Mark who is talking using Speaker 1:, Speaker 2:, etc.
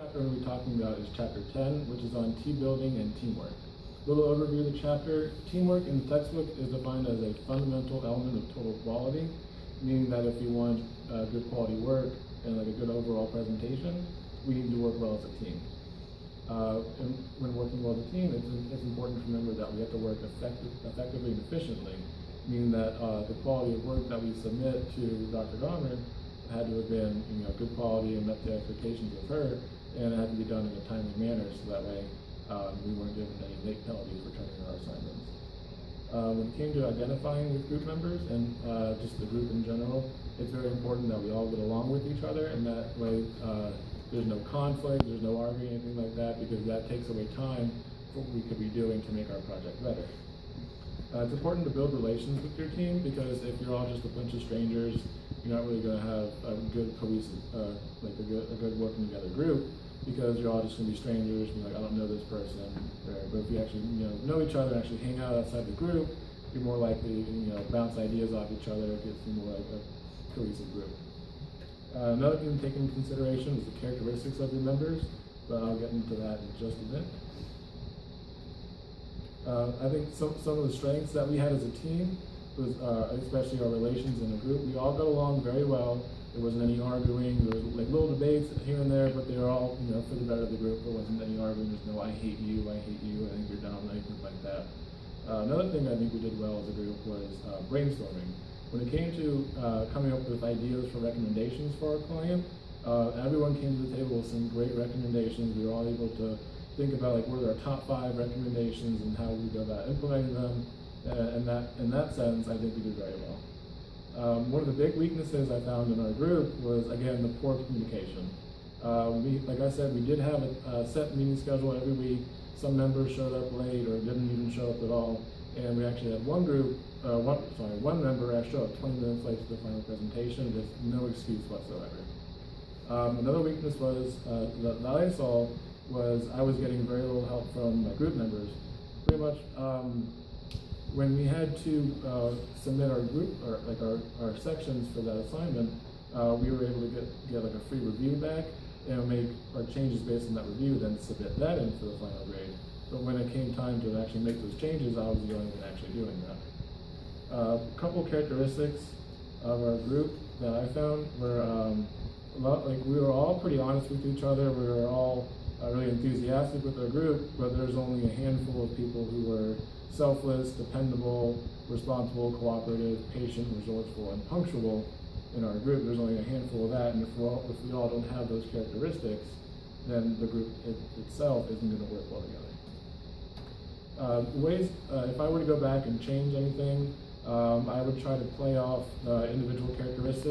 Speaker 1: chapter we're going to be talking about is chapter 10, which is on team building and teamwork. A little overview of the chapter. Teamwork in the textbook is defined as a fundamental element of total quality, meaning that if you want good quality work and like a good overall presentation, we need to work well as a team. And when working well as a team, it's important to remember that we have to work effectively and efficiently, meaning that the quality of work that we submit to Dr. Gomer had to have been good quality and met the expectations of her, and it had to be done in a timely manner so that way we weren't given any late penalties for turning in our assignments. When it came to identifying with group members and just the group in general, it's very important that we all get along with each other, and that way there's no conflict, there's no arguing, anything like that, because that takes away time for what we could be doing to make our project better. It's important to build relations with your team, because if you're all just a bunch of strangers, you're not really going to have a good cohesive, a good working together group, because you're all just going to be strangers, and like, I don't know this person. But if you actually know each other and actually hang out outside the group, you're more likely to bounce ideas off each other. It gets more like a cohesive group. Another thing to take into consideration is the characteristics of your members, but I'll get into that in just a bit. I think some of the strengths that we had as a team was, especially our relations in the group, we all got along very well. There wasn't any arguing. There was like little debates here and there, but they were all, for the better of the group. There wasn't any arguing. There's no I hate you, I think you're dumb, anything like that. Another thing I think we did well as a group was brainstorming. When it came to coming up with ideas for recommendations for our client, everyone came to the table with some great recommendations. We were all able to think about like what are our top 5 recommendations and how we go about implementing them. And in that sense, I think we did very well. One of the big weaknesses I found in our group was, again, the poor communication. Like I said, we did have a set meeting schedule every week. Some members showed up late or didn't even show up at all. And we actually had one member actually showed up 20 minutes late to the final presentation with no excuse whatsoever. Another weakness was that I saw was I was getting very little help from my group members. Pretty much, when we had to submit our group or like our sections for that assignment, we were able to get like a free review back and make our changes based on that review, then submit that in for the final grade. But when it came time to actually make those changes, I was the only one actually doing that. A couple characteristics of our group that I found were we were all pretty honest with each other. We were all really enthusiastic with our group, but there's only a handful of people who were selfless, dependable, responsible, cooperative, patient, resourceful, and punctual in our group. There's only a handful of that, and if we all don't have those characteristics, then the group itself isn't going to work well together. If I were to go back and change anything, I would try to play off individual characteristics